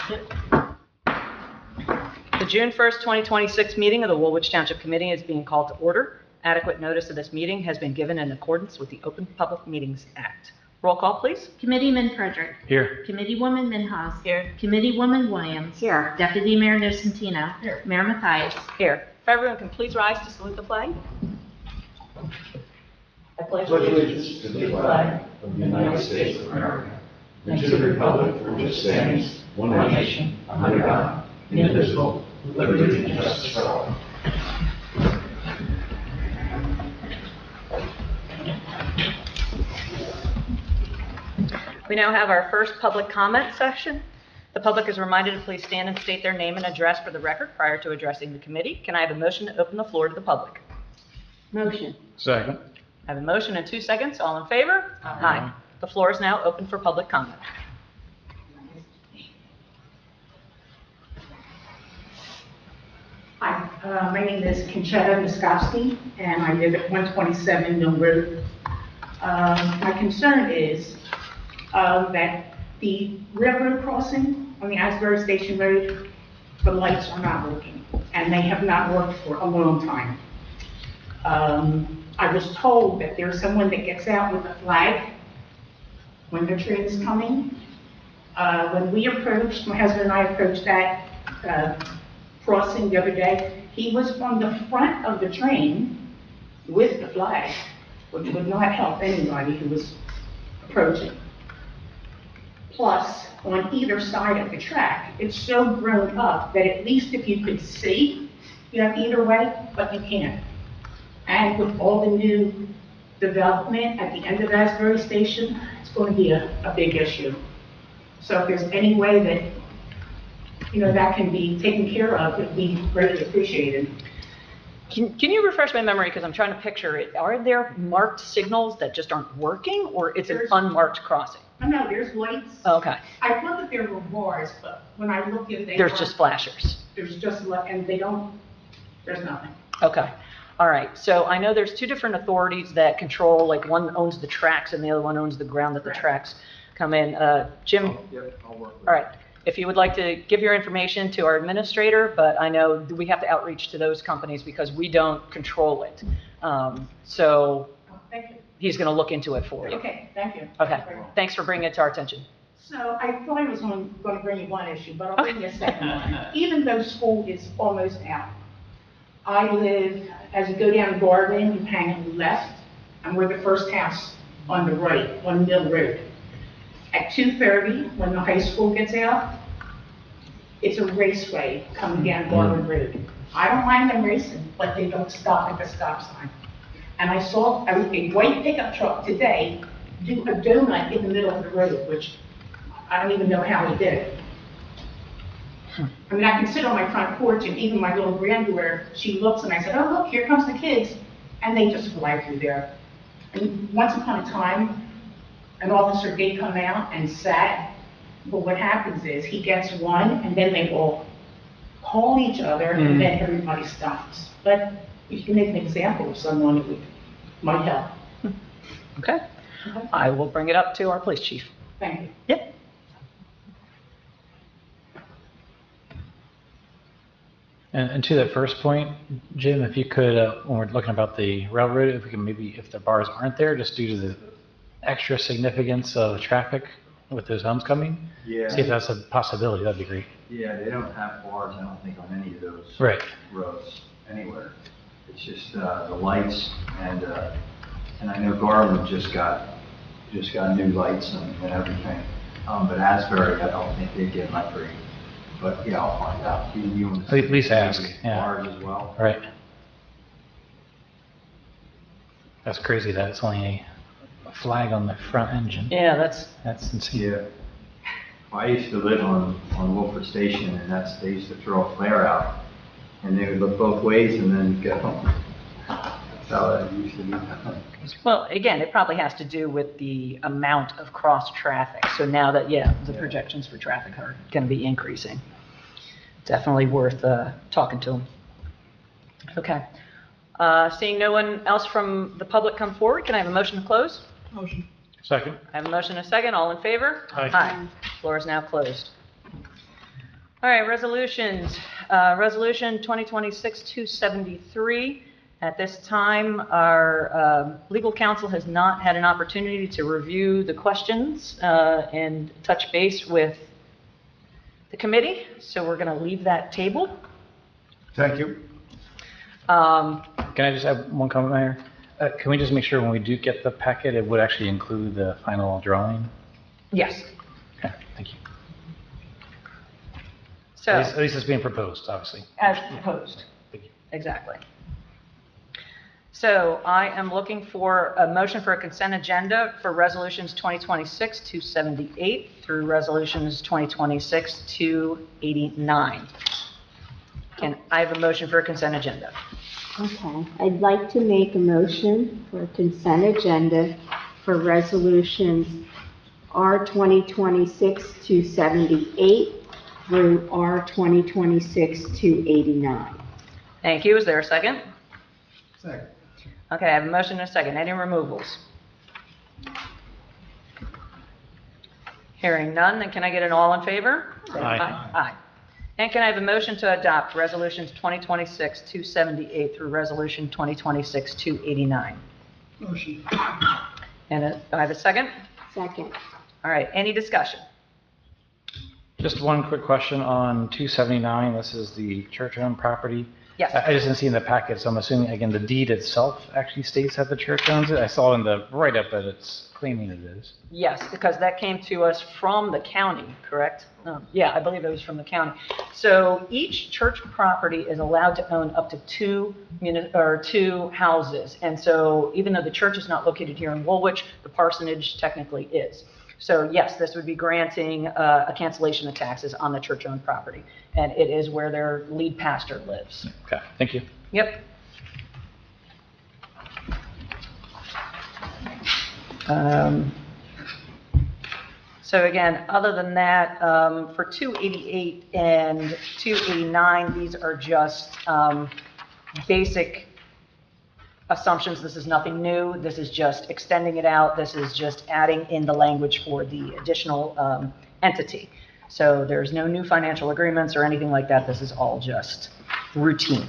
The June 1st, 2026 meeting of the Woolwich Township Committee is being called to order. Adequate notice of this meeting has been given in accordance with the Open Public Meetings Act. Roll call, please. Committeeman Frederick. Here. Committeewoman Minhas. Here. Committeewoman Williams. Here. Deputy Mayor Nocentino. Here. Mayor Mathias. Here. If everyone can please rise to salute the flag. I pledge allegiance to the flag of the United States of America and to the republic for which it stands, one nation, under God, indivisible, with liberty and justice for all. We now have our first public comment session. The public is reminded to please stand and state their name and address for the record prior to addressing the committee. Can I have a motion to open the floor to the public? Motion. Second. I have a motion in 2 seconds. All in favor? Aye. The floor is now open for public comment. Hi, my name is Conchetta Miskowski, and I live at 127 Mill Road. My concern is that the railroad crossing on the Asbury Station Road, the lights are not working, and they have not worked for a long time. I was told that there's someone that gets out with a flag when the train is coming. When we approached, my husband and I approached that crossing the other day, he was on the front of the train with the flag, which would not help anybody who was approaching. Plus, on either side of the track, it's so grown up that at least if you could see, either way, but you can't. And with all the new development at the end of Asbury Station, it's going to be a big issue. So if there's any way that that can be taken care of, it would be greatly appreciated. Can you refresh my memory, because I'm trying to picture it. Are there marked signals that just aren't working, or it's an unmarked crossing? No, there's lights. Okay. I thought that there were bars, but when I looked at it, There's just flashers. There's just, and there's nothing. Okay. All right. So I know there's two different authorities that control, like one owns the tracks and the other one owns the ground that the tracks come in. Jim? Yep, I'll work with All right. If you would like to give your information to our administrator, but I know we have to outreach to those companies because we don't control it. So Thank you. he's going to look into it for you. Okay, thank you. Okay. Thanks for bringing it to our attention. So I thought I was going to bring you one issue, but I'll bring you a second one. Even though school is almost out, I live, as you go down Garden, you hang left, and we're the first house on the right, on Mill Road. At 2:30, when the high school gets out, it's a raceway coming down Garden Road. I don't mind them racing, but they don't stop at the stop sign. And I saw a white pickup truck today do a donut in the middle of the road, which I don't even know how he did it. I mean, I can sit on my front porch, and even my little granddaughter, she looks, and I said, oh, look, here comes the kids, and they just fly through there. And once upon a time, an officer did come out and sat, but what happens is he gets one, and then they all call each other, and then everybody stops. But if you can make an example of someone, it might help. Okay. I will bring it up to our police chief. Thank you. Yep. And to that first point, Jim, if you could, when we're looking about the railroad, if we can maybe, if the bars aren't there, just due to the extra significance of traffic with those homes coming, Yeah. see if that's a possibility, that'd be great. Yeah, they don't have bars, I don't think, on any of those Right. roads, anywhere. It's just the lights, and I know Garland just got new lights and everything. But Asbury, I don't think they get electric. But yeah, I'll find out. You want to At least ask, yeah. Bars as well. Right. That's crazy that it's only a flag on the front engine. Yeah, that's insane. Yeah. I used to live on Wilford Station, and they used to throw a flare out, and they would look both ways and then go. That's how it used to be done. well, again, it probably has to do with the amount of cross traffic. So now that, the projections for traffic are going to be increasing. Definitely worth talking to them. Okay. Seeing no one else from the public come forward, can I have a motion to close? Motion. Second. I have a motion and a second. All in favor? Aye. Floor is now closed. All right, resolutions. Resolution 2026-273. At this time, our legal counsel has not had an opportunity to review the questions and touch base with the committee, so we're going to leave that table. Thank you. Can I just have one comment, Mayor? Can we just make sure when we do get the packet, it would actually include the final drawing? Yes. Okay, thank you. So, At least it's being proposed, obviously. as proposed. Thank you. Exactly. So I am looking for a motion for a consent agenda for resolutions 2026-278 through resolutions 2026-289. Can I have a motion for a consent agenda? Okay, I'd like to make a motion for a consent agenda for resolutions R 2026-278 through R 2026-289. Thank you. Is there a second? Second. Okay, I have a motion and a second. Any removals? Hearing none, then can I get an all in favor? Aye. Aye. And can I have a motion to adopt resolutions 2026-278 through resolution 2026-289? Motion. And do I have a second? Second. All right, any discussion? Just one quick question on 279. This is the church-owned property. Yes. I just didn't see in the packet, so I'm assuming, again, the deed itself actually states that the church owns it. I saw in the write-up that it's claiming it is. Yes, because that came to us from the county, correct? Yeah, I believe it was from the county. So each church property is allowed to own up to two houses. And so even though the church is not located here in Woolwich, the parsonage technically is. So yes, this would be granting a cancellation of taxes on the church-owned property. And it is where their lead pastor lives. Okay, thank you. Yep. So again, other than that, for 288 and 289, these are just basic assumptions. This is nothing new. This is just extending it out. This is just adding in the language for the additional entity. So there's no new financial agreements or anything like that. This is all just routine.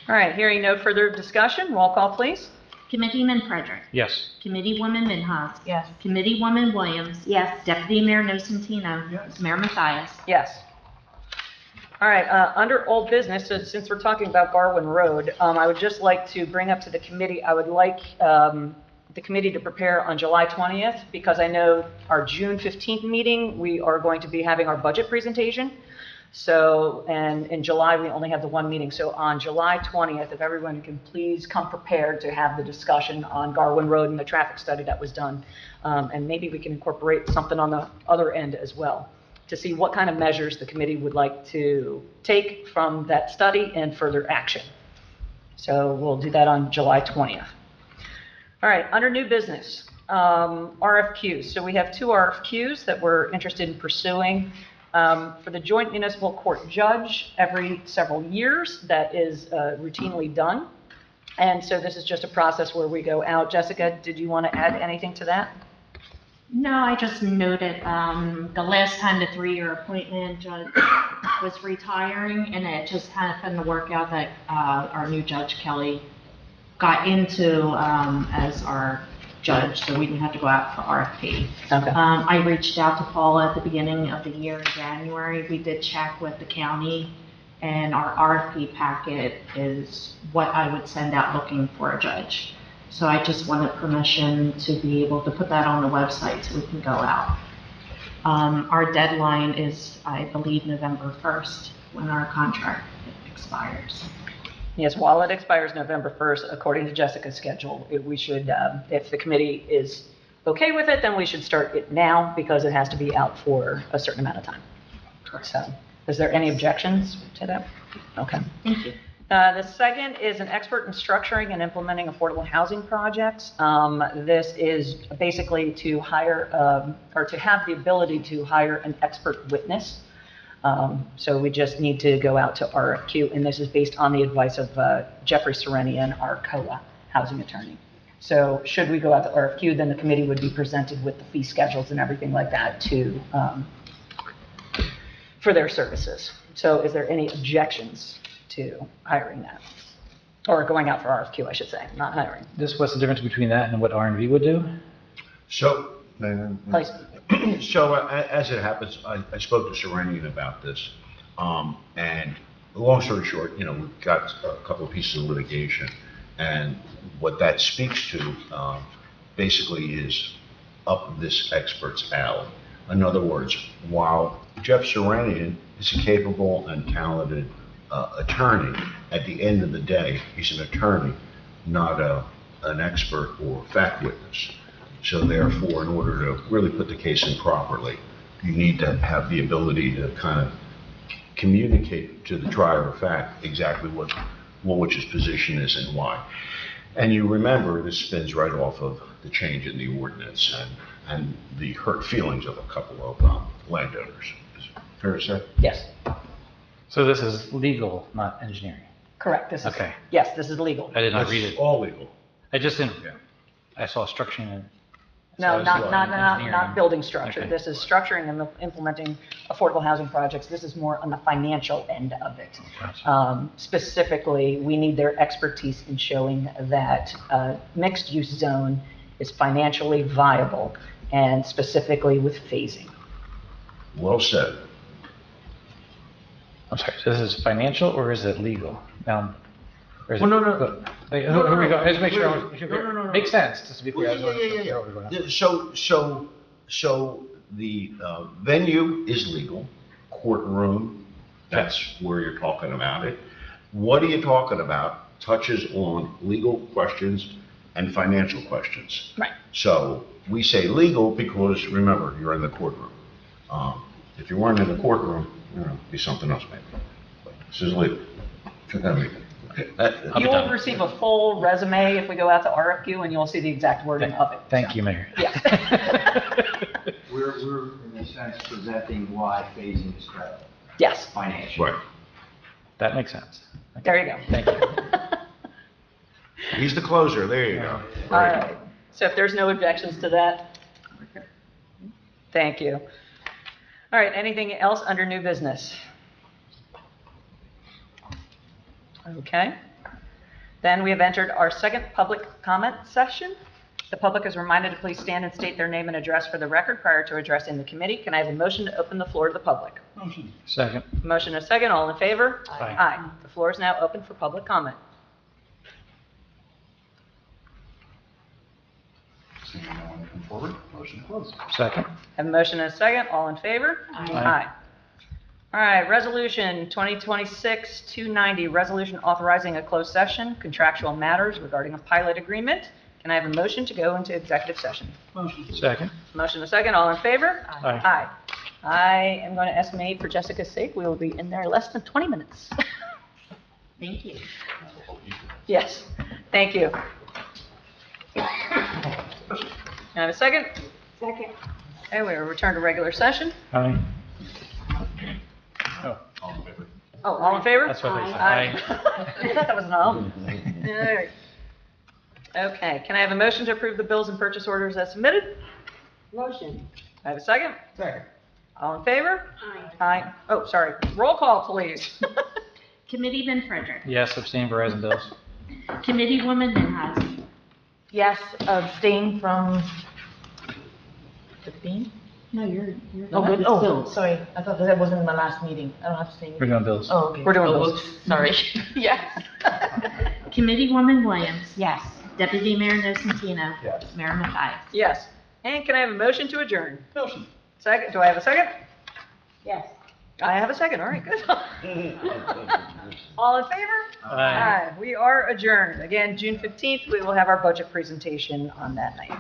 All right, hearing no further discussion, roll call, please. Committeeman Frederick. Yes. Committeewoman Minhas. Yes. Committeewoman Williams. Yes. Deputy Mayor Nocentino. Yes. Mayor Mathias. Yes. All right, under old business, so since we're talking about Garwin Road, I would just like to bring up to the committee, I would like the committee to prepare on July 20th, because I know our June 15th meeting, we are going to be having our budget presentation. So, and in July, we only have the one meeting. So on July 20th, if everyone can please come prepared to have the discussion on Garwin Road and the traffic study that was done. And maybe we can incorporate something on the other end as well, to see what kind of measures the committee would like to take from that study and further action. So we'll do that on July 20th. All right, under new business, RFQs. So we have two RFQs that we're interested in pursuing. For the joint municipal court judge, every several years, that is routinely done. And so this is just a process where we go out. Jessica, did you want to add anything to that? No, I just noted the last time the 3-year appointment judge was retiring, and it just happened to work out that our new Judge Kelly got into as our judge, so we didn't have to go out for RFP. Okay. I reached out to Paula at the beginning of the year in January. We did check with the county, and our RFP packet is what I would send out looking for a judge. So I just wanted permission to be able to put that on the website so we can go out. Our deadline is, I believe, November 1st, when our contract expires. Yes, while it expires November 1st, according to Jessica's schedule, we should, if the committee is okay with it, then we should start it now, because it has to be out for a certain amount of time. So, is there any objections to that? Okay. Thank you. The second is an expert in structuring and implementing affordable housing projects. This is basically to hire, or to have the ability to hire an expert witness. So we just need to go out to RFQ, and this is based on the advice of Jeffrey Serenian, our COA housing attorney. So should we go out to RFQ, then the committee would be presented with the fee schedules and everything like that for their services. So is there any objections to hiring that? Or going out for RFQ, I should say, not hiring. What's the difference between that and what R&V would do? So, Please. as it happens, I spoke to Serenian about this, and long story short, we've got a couple of pieces of litigation, and what that speaks to, basically is up this expert's alley. In other words, while Jeff Serenian is a capable and talented attorney, at the end of the day, he's an attorney, not an expert or fact witness. So therefore, in order to really put the case in properly, you need to have the ability to kind of communicate to the trier of fact exactly what Woolwich's position is and why. And you remember, this spins right off of the change in the ordinance and the hurt feelings of a couple of landowners. Is it fair to say? Yes, So this is legal, not engineering. correct. This is, Okay. yes, this is legal. I did not read It's it. all legal. I just didn't, Yeah. I saw structuring and. No, so not, it's not, not, engineering. not building structure. Okay. This is structuring and implementing affordable housing projects. This is more on the financial end of it. Gotcha. Specifically, we need their expertise in showing that a mixed-use zone is financially viable, and specifically with phasing. Well said. I'm sorry, so this is financial or is it legal? Or is Well, it- no. Wait, here we go, let's make sure. No. Makes sense, just to be clear. Yeah. So the venue is legal, courtroom, that's where you're talking about it. What are you talking about touches on legal questions and financial questions. Right. So we say legal because, remember, you're in the courtroom. If you weren't in the courtroom, it'd be something else maybe. But this is legal. You will receive a full resume if we go out to RFQ, and you'll see the exact wording of it. Thank you, Mayor. Yes. We're in a sense presenting why phasing is credible Yes, financially. Right. That makes sense. there you go. Thank you. He's the closer, there you go. All right, so if there's no objections to that, thank you. All right, anything else under new business? Okay. Then we have entered our second public comment session. The public is reminded to please stand and state their name and address for the record prior to addressing the committee. Can I have a motion to open the floor to the public? Motion. Second. Motion and a second, all in favor? Aye. Aye. The floor is now open for public comment. Seeing no one come forward, motion closed. Second. Have a motion and a second, all in favor? Aye. All right, resolution 2026-290, resolution authorizing a closed session, contractual matters regarding a pilot agreement. Can I have a motion to go into executive session? Motion. Second. Motion and a second, all in favor? Aye. Aye. I am going to estimate for Jessica's sake, we will be in there less than 20 minutes. Thank you. Yes, thank you. Can I have a second? Second. Okay, we will return to regular session. Aye. Oh, Oh, all in favor? that's what they said. Aye. Aye. I thought that was an all. All right. Okay, can I have a motion to approve the bills and purchase orders as submitted? Motion. I have a second? Second. All in favor? Aye. Aye. Oh, sorry. Roll call, please. Committeeman Frederick. Yes, abstain Verizon bills. Committeewoman Minhas. Yes, abstain from 15? No, you're. Oh, good. It's Oh, bills. sorry. I thought that wasn't in my last meeting. I don't have to stay. We're doing bills. Oh, okay. We're doing Oh, bills. whoops. Sorry. Yes. Committeewoman Williams. Yes. Deputy Mayor Nocentino. Yes. Mayor Mathias. Yes. And can I have a motion to adjourn? Motion. Second, do I have a second? Yes. I have a second, all right, good. All in favor? Aye. We are adjourned. Again, June 15th, we will have our budget presentation on that night.